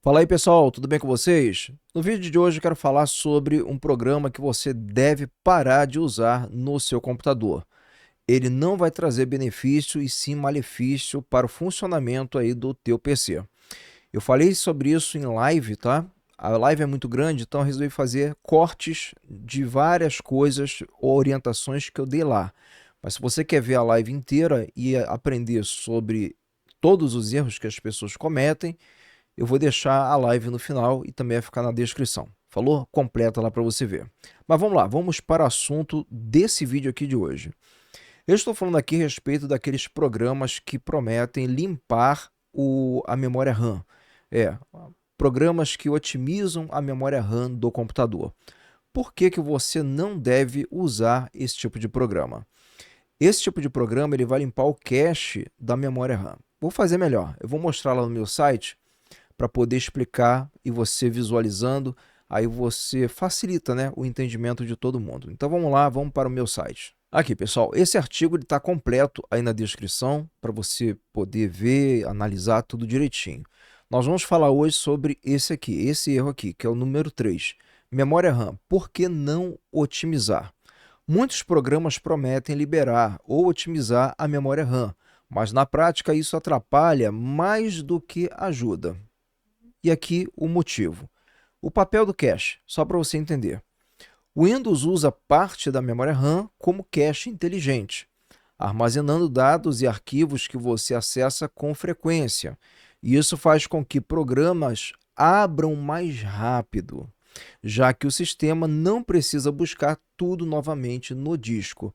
Fala aí pessoal, tudo bem com vocês? No vídeo de hoje eu quero falar sobre um programa que você deve parar de usar no seu computador. Ele não vai trazer benefício e sim malefício para o funcionamento aí do teu PC. Eu falei sobre isso em live, tá? A live é muito grande, então eu resolvi fazer cortes de várias coisas ou orientações que eu dei lá. Mas se você quer ver a live inteira e aprender sobre todos os erros que as pessoas cometem, eu vou deixar a live no final e também vai ficar na descrição. Falou? Completa lá para você ver. Mas vamos lá, vamos para o assunto desse vídeo aqui de hoje. Eu estou falando aqui a respeito daqueles programas que prometem limpar a memória RAM. É, programas que otimizam a memória RAM do computador. Por que que você não deve usar esse tipo de programa? Esse tipo de programa ele vai limpar o cache da memória RAM. Vou fazer melhor. Eu vou mostrar lá no meu site para poder explicar e você visualizando, aí você facilita, né, o entendimento de todo mundo. Então vamos lá, vamos para o meu site. Aqui, pessoal, esse artigo está completo aí na descrição para você poder ver, analisar tudo direitinho. Nós vamos falar hoje sobre esse aqui, esse erro aqui, que é o número 3. Memória RAM, por que não otimizar? Muitos programas prometem liberar ou otimizar a memória RAM, mas na prática isso atrapalha mais do que ajuda. E aqui o motivo. O papel do cache, só para você entender. O Windows usa parte da memória RAM como cache inteligente, armazenando dados e arquivos que você acessa com frequência. E isso faz com que programas abram mais rápido, já que o sistema não precisa buscar tudo novamente no disco.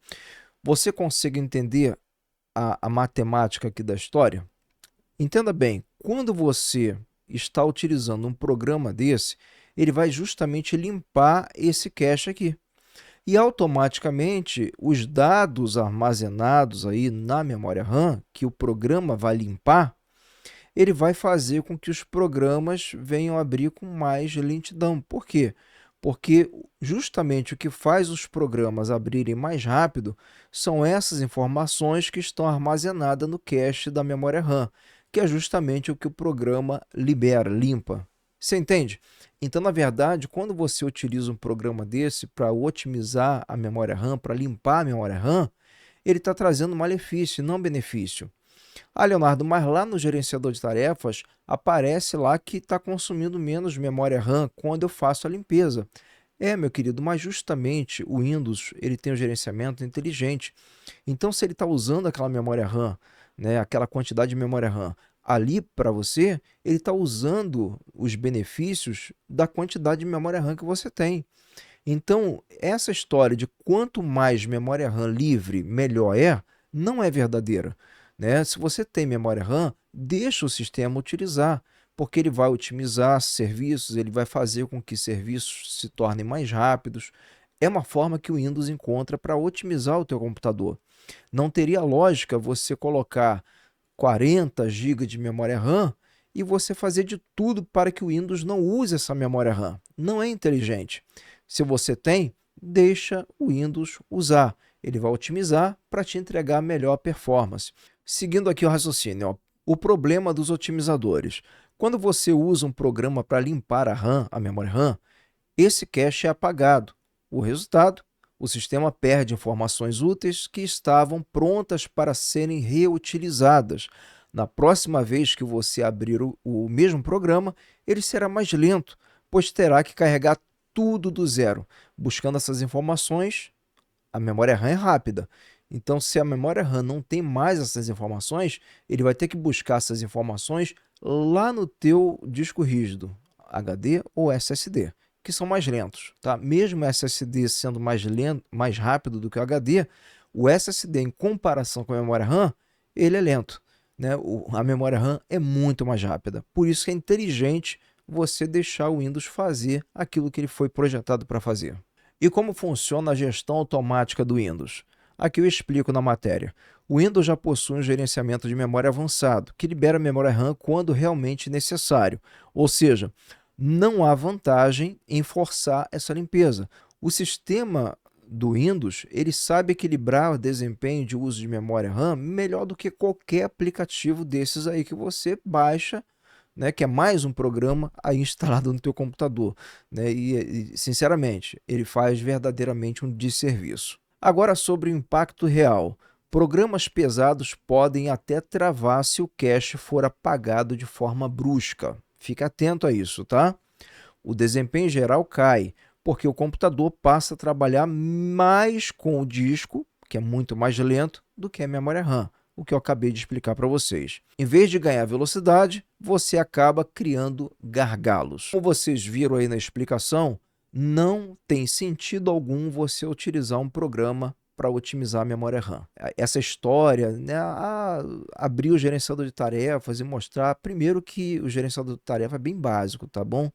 Você consegue entender a matemática aqui da história? Entenda bem, quando você está utilizando um programa desse, ele vai justamente limpar esse cache aqui. E automaticamente os dados armazenados aí na memória RAM, que o programa vai limpar, ele vai fazer com que os programas venham abrir com mais lentidão. Por quê? Porque justamente o que faz os programas abrirem mais rápido são essas informações que estão armazenadas no cache da memória RAM, que é justamente o que o programa libera, limpa. Você entende? Então, na verdade, quando você utiliza um programa desse para otimizar a memória RAM, para limpar a memória RAM, ele está trazendo malefício, não benefício. Ah, Leonardo, mas lá no gerenciador de tarefas aparece lá que está consumindo menos memória RAM quando eu faço a limpeza. É, meu querido, mas justamente o Windows ele tem o gerenciamento inteligente. Então, se ele está usando aquela memória RAM, né, aquela quantidade de memória RAM ali para você, ele está usando os benefícios da quantidade de memória RAM que você tem. Então, essa história de quanto mais memória RAM livre, melhor é, não é verdadeira. Né? Se você tem memória RAM, deixa o sistema utilizar, porque ele vai otimizar serviços, ele vai fazer com que serviços se tornem mais rápidos. É uma forma que o Windows encontra para otimizar o teu computador. Não teria lógica você colocar 40 GB de memória RAM e você fazer de tudo para que o Windows não use essa memória RAM. Não é inteligente. Se você tem, deixa o Windows usar. Ele vai otimizar para te entregar melhor performance. Seguindo aqui o raciocínio, ó, o problema dos otimizadores. Quando você usa um programa para limpar a RAM, a memória RAM, esse cache é apagado. O resultado? O sistema perde informações úteis que estavam prontas para serem reutilizadas. Na próxima vez que você abrir o mesmo programa, ele será mais lento, pois terá que carregar tudo do zero. Buscando essas informações, a memória RAM é rápida. Então, se a memória RAM não tem mais essas informações, ele vai ter que buscar essas informações lá no teu disco rígido, HD ou SSD, que são mais lentos, tá? Mesmo o SSD sendo mais lento, mais rápido do que o HD, o SSD em comparação com a memória RAM, ele é lento, né? A memória RAM é muito mais rápida. Por isso que é inteligente você deixar o Windows fazer aquilo que ele foi projetado para fazer. E como funciona a gestão automática do Windows? Aqui eu explico na matéria. O Windows já possui um gerenciamento de memória avançado, que libera a memória RAM quando realmente necessário. Ou seja, não há vantagem em forçar essa limpeza. O sistema do Windows, ele sabe equilibrar o desempenho de uso de memória RAM melhor do que qualquer aplicativo desses aí que você baixa né, que é mais um programa aí instalado no teu computador, né, e sinceramente, ele faz verdadeiramente um desserviço. Agora sobre o impacto real. Programas pesados podem até travar se o cache for apagado de forma brusca. Fica atento a isso, tá? O desempenho geral cai, porque o computador passa a trabalhar mais com o disco, que é muito mais lento, do que a memória RAM, o que eu acabei de explicar para vocês. Em vez de ganhar velocidade, você acaba criando gargalos. Como vocês viram aí na explicação, não tem sentido algum você utilizar um programa para otimizar a memória RAM. Essa história, né, abrir o gerenciador de tarefas e mostrar, primeiro que o gerenciador de tarefa é bem básico, tá bom?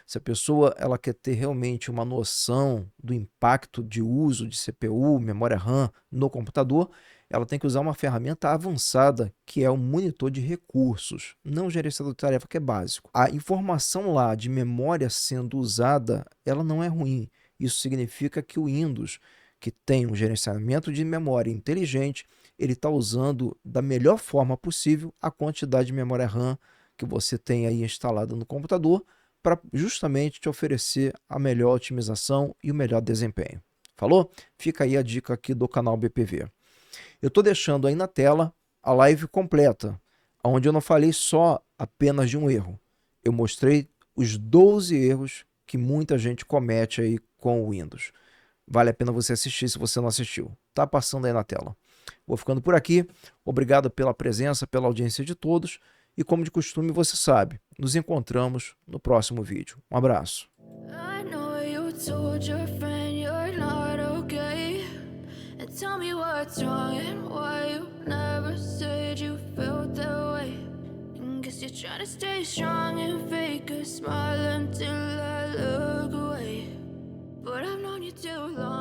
Se a pessoa ela quer ter realmente uma noção do impacto de uso de CPU, memória RAM no computador, ela tem que usar uma ferramenta avançada, que é o monitor de recursos, não o gerenciador de tarefa, que é básico. A informação lá de memória sendo usada, ela não é ruim. Isso significa que o Windows, que tem um gerenciamento de memória inteligente, ele está usando da melhor forma possível a quantidade de memória RAM que você tem aí instalada no computador, para justamente te oferecer a melhor otimização e o melhor desempenho. Falou? Fica aí a dica aqui do canal BPV. Eu estou deixando aí na tela a live completa, onde eu não falei só apenas de um erro. Eu mostrei os 12 erros que muita gente comete aí com o Windows. Vale a pena você assistir se você não assistiu. Tá passando aí na tela. Vou ficando por aqui. Obrigado pela presença, pela audiência de todos. E como de costume, você sabe, nos encontramos no próximo vídeo. Um abraço. I know you told your friend you're not okay, and tell me what's wrong and why you never said you felt that way. And guess you're trying to stay strong and fake a smile until I look away, but I've known you too long.